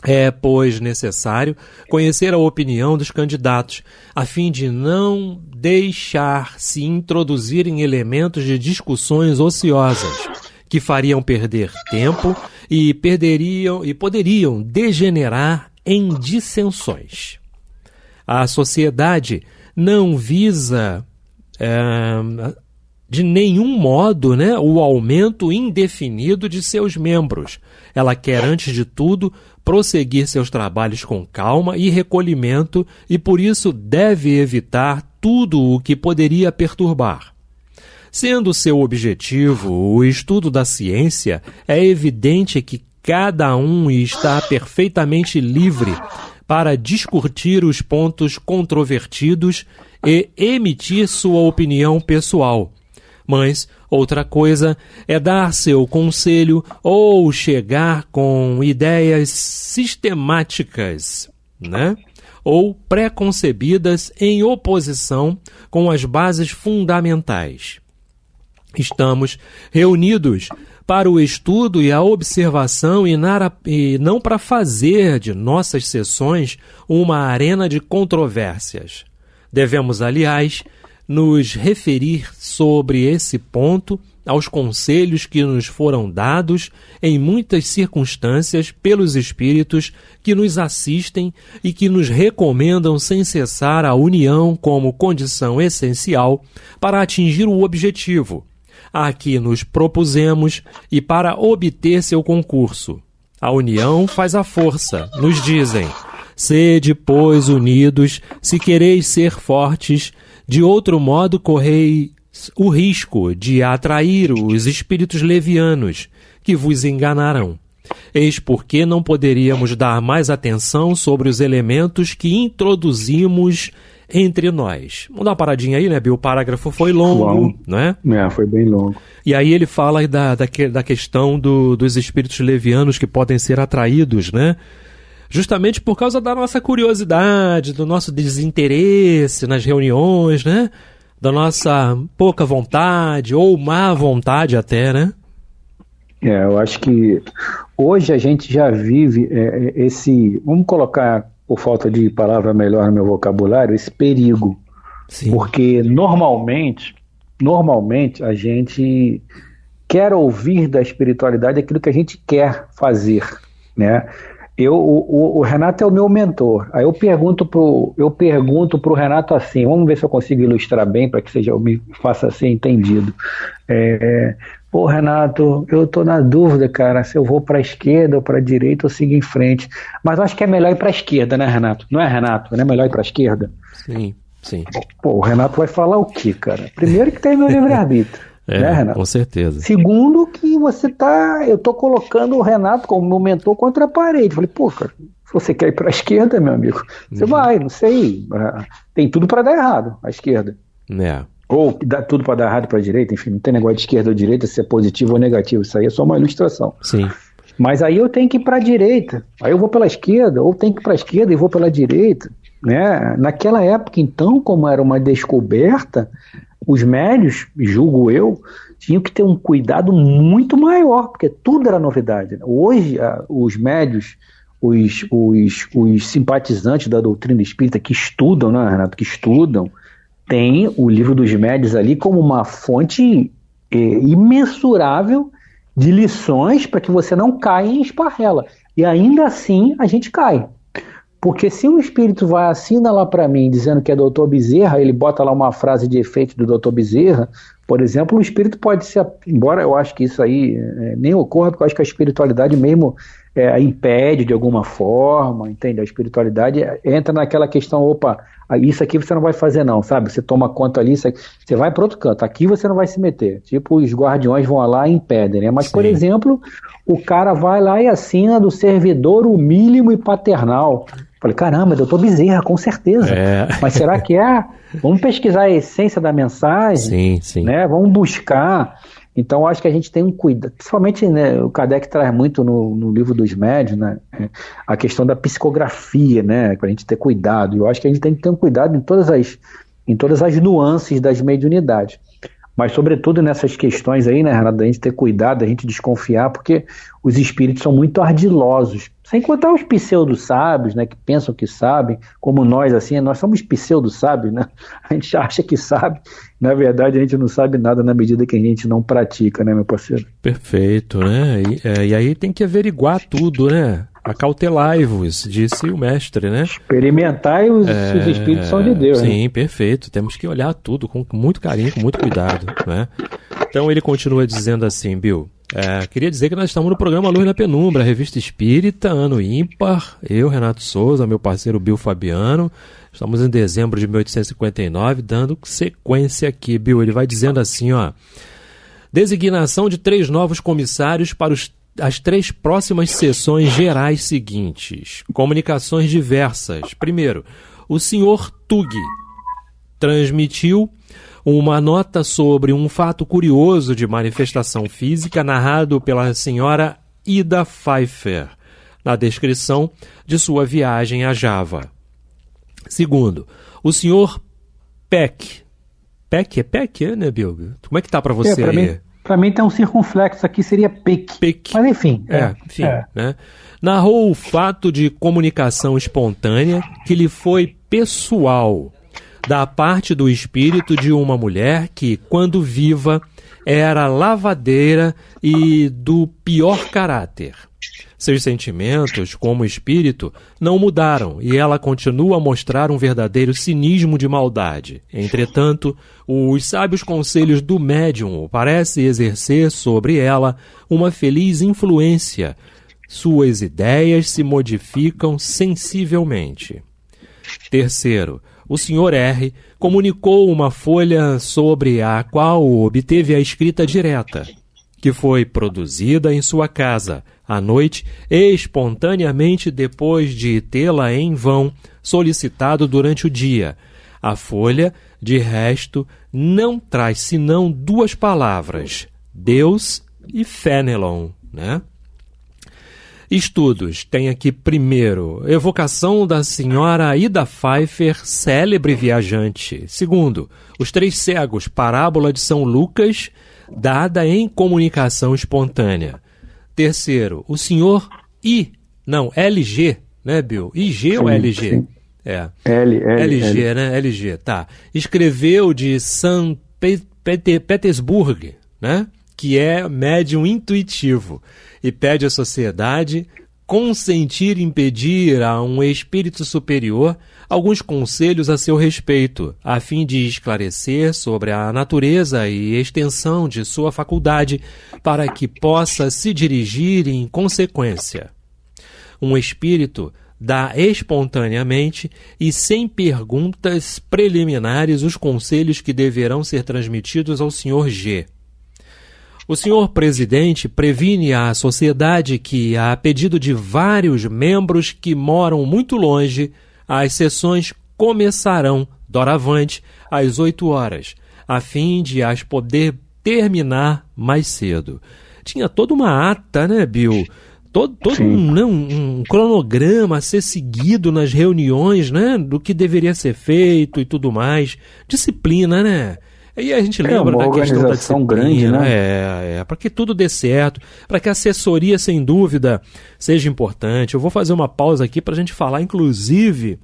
Speaker 5: É, pois, necessário conhecer a opinião dos candidatos, a fim de não deixar-se introduzirem elementos de discussões ociosas, que fariam perder tempo e poderiam degenerar em dissensões. A sociedade não visa de nenhum modo, né, o aumento indefinido de seus membros. Ela quer, antes de tudo, prosseguir seus trabalhos com calma e recolhimento e, por isso, deve evitar tudo o que poderia perturbar. Sendo seu objetivo o estudo da ciência, é evidente que cada um está perfeitamente livre para discutir os pontos controvertidos e emitir sua opinião pessoal. Mas outra coisa é dar seu conselho ou chegar com ideias sistemáticas, né? Ou pré-concebidas em oposição com as bases fundamentais. Estamos reunidos para o estudo e a observação e não para fazer de nossas sessões uma arena de controvérsias. Devemos, aliás, nos referir sobre esse ponto aos conselhos que nos foram dados em muitas circunstâncias pelos espíritos que nos assistem e que nos recomendam sem cessar a união como condição essencial para atingir o objetivo a que nos propusemos e para obter seu concurso. A união faz a força, nos dizem. Sede, pois, unidos, se quereis ser fortes, de outro modo correis o risco de atrair os espíritos levianos, que vos enganarão. Eis porque não poderíamos dar mais atenção sobre os elementos que introduzimos entre nós. Vamos dar uma paradinha aí, né, Bill? O parágrafo foi longo, né?
Speaker 6: Foi bem longo.
Speaker 5: E aí ele fala da questão dos espíritos levianos que podem ser atraídos, né? Justamente por causa da nossa curiosidade, do nosso desinteresse nas reuniões, né? Da nossa pouca vontade, ou má vontade até, né?
Speaker 6: Eu acho que hoje a gente já vive esse... Vamos colocar, por falta de palavra melhor no meu vocabulário, esse perigo.
Speaker 5: Sim.
Speaker 6: Porque normalmente a gente quer ouvir da espiritualidade aquilo que a gente quer fazer, né? O Renato é o meu mentor. Aí eu pergunto pro Renato assim, vamos ver se eu consigo ilustrar bem para que eu me faça ser entendido. Pô, Renato, eu tô na dúvida, cara, se eu vou para a esquerda ou para a direita ou sigo em frente. Mas eu acho que é melhor ir para a esquerda, né, Renato? Não é, Renato? Não é melhor ir para a esquerda?
Speaker 5: Sim, sim.
Speaker 6: Pô, o Renato vai falar o quê, cara? Primeiro que tem meu livre-arbítrio. Né, Renato?
Speaker 5: Com certeza.
Speaker 6: Segundo, que eu tô colocando o Renato como meu mentor contra a parede. Falei, pô, cara, se você quer ir para a esquerda, meu amigo, você vai, não sei. Tem tudo para dar errado, a esquerda. Ou dá tudo para dar errado para a direita, enfim, não tem negócio de esquerda ou direita, se é positivo ou negativo, isso aí é só uma ilustração.
Speaker 5: Sim.
Speaker 6: Mas aí eu tenho que ir para a direita, aí eu vou pela esquerda, ou tenho que ir para a esquerda e vou pela direita. Né? Naquela época, então, como era uma descoberta, os médios, julgo eu, tinham que ter um cuidado muito maior, porque tudo era novidade. Hoje, os médios, os simpatizantes da doutrina espírita que estudam, né, Renato, tem o livro dos médios ali como uma fonte imensurável de lições para que você não caia em esparrela. E ainda assim a gente cai. Porque se um espírito vai assina lá para mim dizendo que é Dr. Bezerra, ele bota lá uma frase de efeito do Dr. Bezerra, por exemplo, o espírito pode ser, embora eu acho que isso aí nem ocorra, porque eu acho que a espiritualidade mesmo impede de alguma forma, entende? A espiritualidade entra naquela questão, opa, isso aqui você não vai fazer não, sabe? Você toma conta ali, você vai para outro canto, aqui você não vai se meter. Tipo, os guardiões vão lá e impedem, né? Mas, sim, por exemplo, o cara vai lá e assina do servidor humílimo e paternal. Falei, caramba, Dr. Bezerra, com certeza. Mas será que é? Vamos pesquisar a essência da mensagem,
Speaker 5: sim, sim,
Speaker 6: né? Vamos buscar. Então, acho que a gente tem um cuidado, principalmente, né, o Kardec traz muito no livro dos médiuns, né, a questão da psicografia, né, para a gente ter cuidado. E eu acho que a gente tem que ter um cuidado em todas as nuances das mediunidades. Mas, sobretudo, nessas questões aí, né, Renato, a gente ter cuidado, a gente desconfiar, porque os espíritos são muito ardilosos. Sem contar os pseudo-sábios, né, que pensam que sabem, como nós, assim, nós somos pseudo-sábios, né? A gente acha que sabe, na verdade a gente não sabe nada na medida que a gente não pratica, né, meu parceiro?
Speaker 5: Perfeito, né? E aí tem que averiguar tudo, né? Acautelai-vos, disse o mestre, né?
Speaker 6: Experimentai os espíritos são de Deus,
Speaker 5: sim,
Speaker 6: né?
Speaker 5: Perfeito. Temos que olhar tudo com muito carinho, com muito cuidado, né? Então ele continua dizendo assim, Bill, Queria dizer que nós estamos no programa Luz na Penumbra, Revista Espírita, ano ímpar. Eu, Renato Souza, meu parceiro Bill Fabiano. Estamos em dezembro de 1859, dando sequência aqui, Bill. Ele vai dizendo assim, ó. Designação de 3 novos comissários para as 3 próximas sessões gerais seguintes. Comunicações diversas. Primeiro, o senhor Tug transmitiu uma nota sobre um fato curioso de manifestação física narrado pela senhora Ida Pfeiffer, na descrição de sua viagem a Java. Segundo, o senhor Peck. Peck é Peck, né, Bill? Como é que tá para você aí?
Speaker 6: Para mim tem um circunflexo aqui, seria Peck. Mas enfim.
Speaker 5: Né? Narrou o fato de comunicação espontânea que lhe foi pessoal, da parte do espírito de uma mulher que, quando viva, era lavadeira e do pior caráter. Seus sentimentos, como espírito, não mudaram e ela continua a mostrar um verdadeiro cinismo de maldade. Entretanto, os sábios conselhos do médium parecem exercer sobre ela uma feliz influência. Suas ideias se modificam sensivelmente. Terceiro, o Sr. R. comunicou uma folha sobre a qual obteve a escrita direta, que foi produzida em sua casa, à noite, espontaneamente depois de tê-la em vão solicitado durante o dia. A folha, de resto, não traz senão 2 palavras, Deus e Fenelon, né? Estudos. Tem aqui primeiro, evocação da senhora Ida Pfeiffer, célebre viajante. Segundo, os 3 cegos, parábola de São Lucas, dada em comunicação espontânea. Terceiro, o senhor LG, né, Bill? IG sim, ou LG?
Speaker 6: Sim.
Speaker 5: LG, né? LG, tá. Escreveu de São Petersburgo, né? Que é médium intuitivo, e pede à sociedade consentir em pedir a um espírito superior alguns conselhos a seu respeito, a fim de esclarecer sobre a natureza e extensão de sua faculdade, para que possa se dirigir em consequência. Um espírito dá espontaneamente e sem perguntas preliminares os conselhos que deverão ser transmitidos ao Sr. G. O senhor presidente previne à sociedade que, a pedido de vários membros que moram muito longe, as sessões começarão, doravante, às 8 horas, a fim de as poder terminar mais cedo. Tinha toda uma ata, né, Bill? Todo um cronograma a ser seguido nas reuniões, né, do que deveria ser feito e tudo mais. Disciplina, né? E a gente lembra da questão da disciplina, grande, né? Para que tudo dê certo, para que a assessoria, sem dúvida, seja importante. Eu vou fazer uma pausa aqui para a gente falar, inclusive,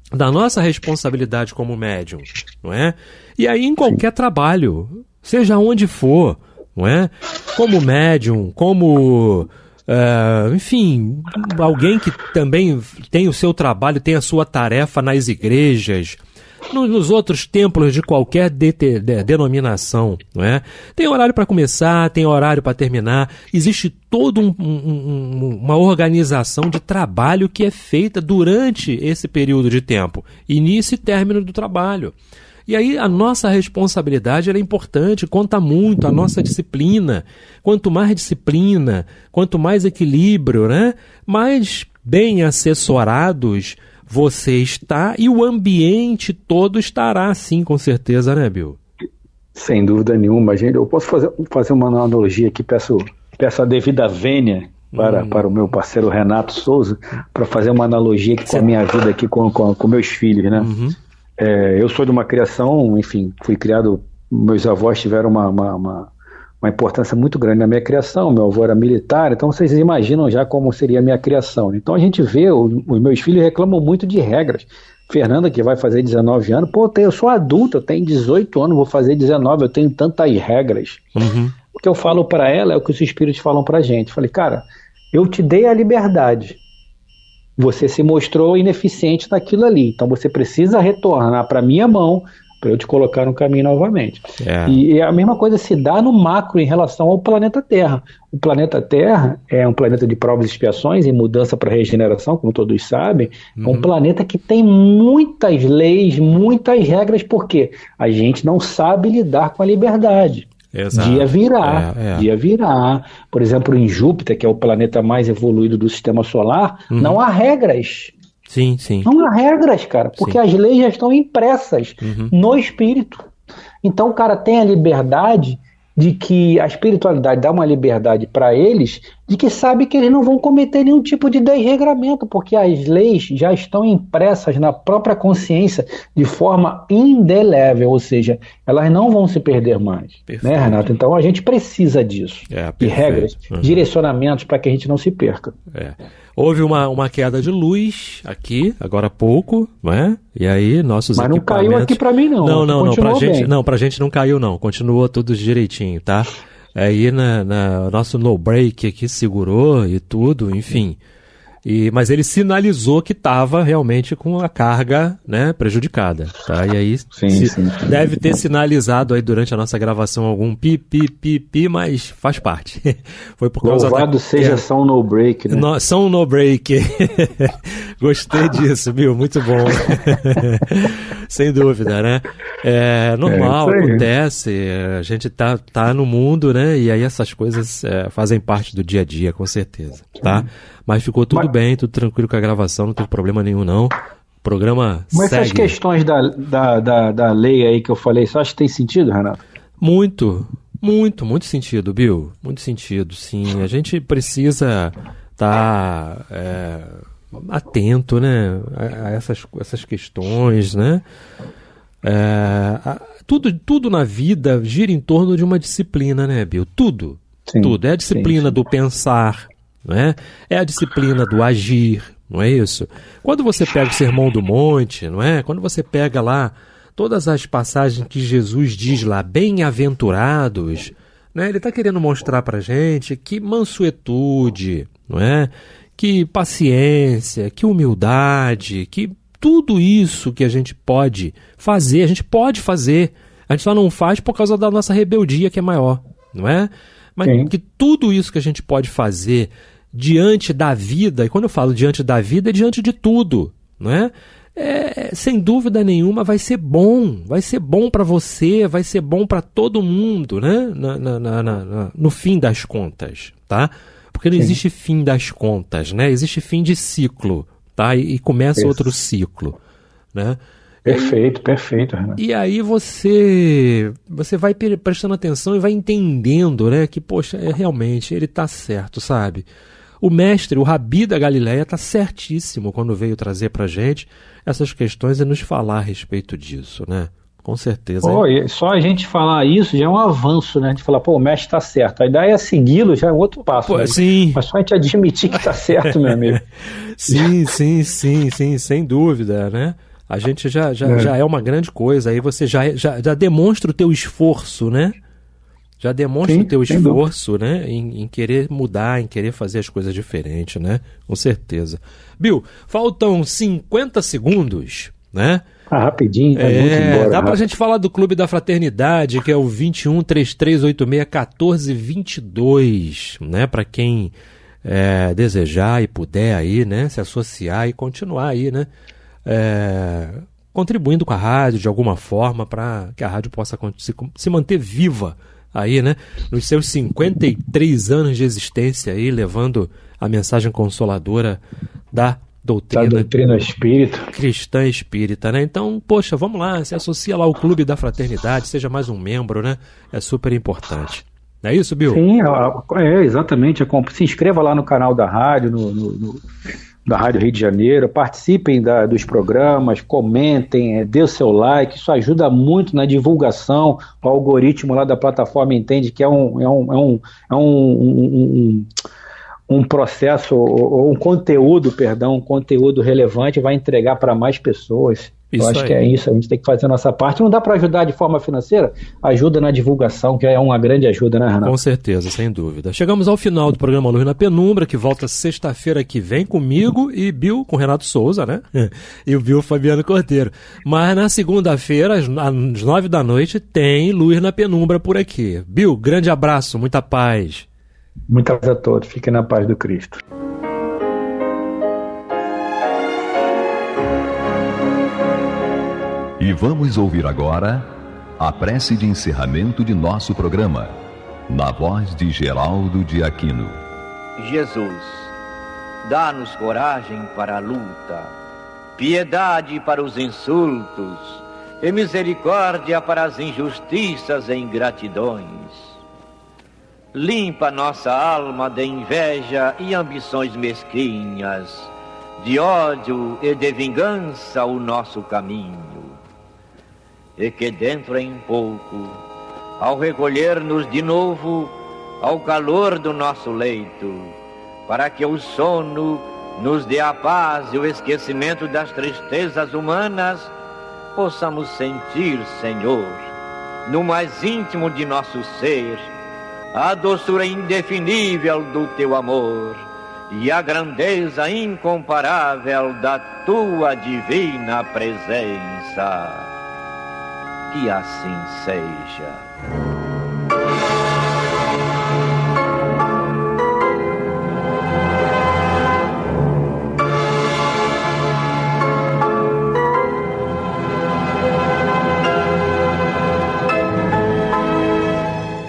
Speaker 5: da nossa responsabilidade como médium, não é? E aí em qualquer trabalho, seja onde for, não é? Como médium, como... enfim, alguém que também tem o seu trabalho, tem a sua tarefa nas igrejas, nos outros templos de qualquer denominação, não é? Tem horário para começar, tem horário para terminar, existe toda uma organização de trabalho que é feita durante esse período de tempo, início e término do trabalho. E aí a nossa responsabilidade ela é importante, conta muito a nossa disciplina. Quanto mais disciplina, quanto mais equilíbrio, né? Mais bem assessorados você está e o ambiente todo estará assim, com certeza, né, Bill?
Speaker 6: Sem dúvida nenhuma, gente. Eu posso fazer uma analogia aqui, peço a devida vênia para o meu parceiro Renato Souza, para fazer uma analogia aqui com a minha vida aqui com meus filhos, né? Uhum. Eu sou de uma criação, enfim, fui criado, meus avós tiveram uma importância muito grande na minha criação, meu avô era militar, então vocês imaginam já como seria a minha criação. Então a gente vê, os meus filhos reclamam muito de regras. Fernanda, que vai fazer 19 anos, eu sou adulta, eu tenho 18 anos, vou fazer 19, eu tenho tantas regras. Uhum. O que eu falo para ela é o que os espíritos falam pra gente. Eu falei, cara, eu te dei a liberdade, você se mostrou ineficiente naquilo ali, então você precisa retornar para minha mão para eu te colocar no caminho novamente. E a mesma coisa se dá no macro em relação ao planeta Terra. O planeta Terra é um planeta de provas e expiações e mudança para regeneração, como todos sabem. É um planeta que tem muitas leis, muitas regras, porque a gente não sabe lidar com a liberdade.
Speaker 5: Exato.
Speaker 6: Dia virá. Por exemplo, em Júpiter, que é o planeta mais evoluído do sistema solar, não há regras.
Speaker 5: Sim.
Speaker 6: Não há regras, cara, porque as leis já estão impressas no espírito. Então o cara tem a liberdade de que a espiritualidade dá uma liberdade para eles, de que sabe que eles não vão cometer nenhum tipo de desregramento, porque as leis já estão impressas na própria consciência de forma indelével, ou seja, elas não vão se perder mais. Né, Renato? Então a gente precisa disso. De regras, direcionamentos para que a gente não se perca.
Speaker 5: Houve uma queda de luz aqui, agora há pouco, não é? E aí, nossos
Speaker 6: Mas não caiu aqui pra mim, não.
Speaker 5: Não, pra gente não caiu, não. Continuou tudo direitinho, tá? Aí, nosso no-break aqui segurou e tudo, enfim. Mas ele sinalizou que estava realmente com a carga, né, prejudicada, tá? E aí deve ter sinalizado aí durante a nossa gravação algum pi, mas faz parte. Foi por causa
Speaker 6: Louvado seja São No Break, né?
Speaker 5: São No Break. Gostei disso, viu? Muito bom. Sem dúvida, né? É normal, acontece. A gente tá no mundo, né? E aí essas coisas fazem parte do dia a dia, com certeza, tá? Mas ficou tudo bem, tudo tranquilo com a gravação, não teve problema nenhum, não. O programa
Speaker 6: Mas
Speaker 5: segue.
Speaker 6: Essas questões da lei aí que eu falei, você acha que tem sentido, Renato?
Speaker 5: Muito sentido, Bill. Muito sentido, sim. A gente precisa estar atento, né, a essas questões, né? Tudo na vida gira em torno de uma disciplina, né, Bill? Tudo. É a disciplina do pensar, não é? É a disciplina do agir, não é isso? Quando você pega o Sermão do Monte, não é? Quando você pega lá todas as passagens que Jesus diz lá, bem-aventurados, né? Ele está querendo mostrar para a gente que mansuetude, não é? Que paciência, que humildade, que tudo isso que a gente pode fazer, a gente só não faz por causa da nossa rebeldia que é maior, não é? Mas que tudo isso que a gente pode fazer diante da vida, e quando eu falo diante da vida, é diante de tudo, não é? Sem dúvida nenhuma vai ser bom para você, vai ser bom para todo mundo, né? No fim das contas, tá? Porque não existe fim das contas, né? Existe fim de ciclo, tá? E começa outro ciclo, né?
Speaker 6: Perfeito, Renato.
Speaker 5: E aí você vai prestando atenção e vai entendendo, né, que, poxa, realmente ele está certo, sabe? O mestre, o Rabi da Galileia, está certíssimo quando veio trazer para a gente essas questões e nos falar a respeito disso, né? Com certeza.
Speaker 6: Só a gente falar isso já é um avanço, né? A gente falar, o mestre está certo. A ideia é segui-lo, já é outro passo. Né?
Speaker 5: Sim.
Speaker 6: Mas só a gente admitir que está certo, meu amigo.
Speaker 5: Sim, sem dúvida, né? A gente já é uma grande coisa. Aí você já demonstra o teu esforço, né? Já demonstra o teu esforço, né? Em querer mudar, em querer fazer as coisas diferentes, né? Com certeza. Bill, faltam 50 segundos, né?
Speaker 6: Rapidinho, muito embora.
Speaker 5: Dá pra gente falar do Clube da Fraternidade, que é o 21-3386-1422, né? Pra quem desejar e puder aí, né? Se associar e continuar aí, né? Contribuindo com a rádio de alguma forma para que a rádio possa se manter viva aí, né? Nos seus 53 anos de existência aí, levando a mensagem consoladora da doutrina
Speaker 6: espírita.
Speaker 5: Cristã espírita, né? Então, poxa, vamos lá, se associa lá ao Clube da Fraternidade, seja mais um membro, né? É super importante. Não é isso, Bill?
Speaker 6: Sim, exatamente. Se inscreva lá no canal da rádio, da Rádio Rio de Janeiro, participem dos programas, comentem, dê o seu like, isso ajuda muito na divulgação. O algoritmo lá da plataforma entende que é um processo, ou um conteúdo relevante, vai entregar para mais pessoas. Eu acho que é isso, a gente tem que fazer a nossa parte. Não dá para ajudar de forma financeira? Ajuda na divulgação, que é uma grande ajuda, né, Renato?
Speaker 5: Com certeza, sem dúvida. Chegamos ao final do programa Luz na Penumbra, que volta sexta-feira que vem comigo e Bill, com Renato Souza, né? E o Bill Fabiano Cordeiro. Mas na segunda-feira, às 9 da noite, tem Luz na Penumbra por aqui. Bill, grande abraço, muita paz.
Speaker 6: Muita paz a todos, fiquem na paz do Cristo.
Speaker 1: E vamos ouvir agora a prece de encerramento de nosso programa, na voz de Geraldo de Aquino.
Speaker 7: Jesus, dá-nos coragem para a luta, piedade para os insultos e misericórdia para as injustiças e ingratidões. Limpa nossa alma de inveja e ambições mesquinhas, de ódio e de vingança o nosso caminho. E que dentro em pouco, ao recolher-nos de novo ao calor do nosso leito, para que o sono nos dê a paz e o esquecimento das tristezas humanas, possamos sentir, Senhor, no mais íntimo de nosso ser, a doçura indefinível do Teu amor e a grandeza incomparável da Tua divina presença. Que assim seja.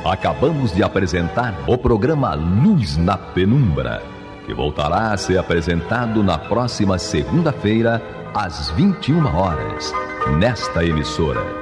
Speaker 1: Acabamos de apresentar o programa Luz na Penumbra, que voltará a ser apresentado na próxima segunda-feira, às 21 horas, nesta emissora.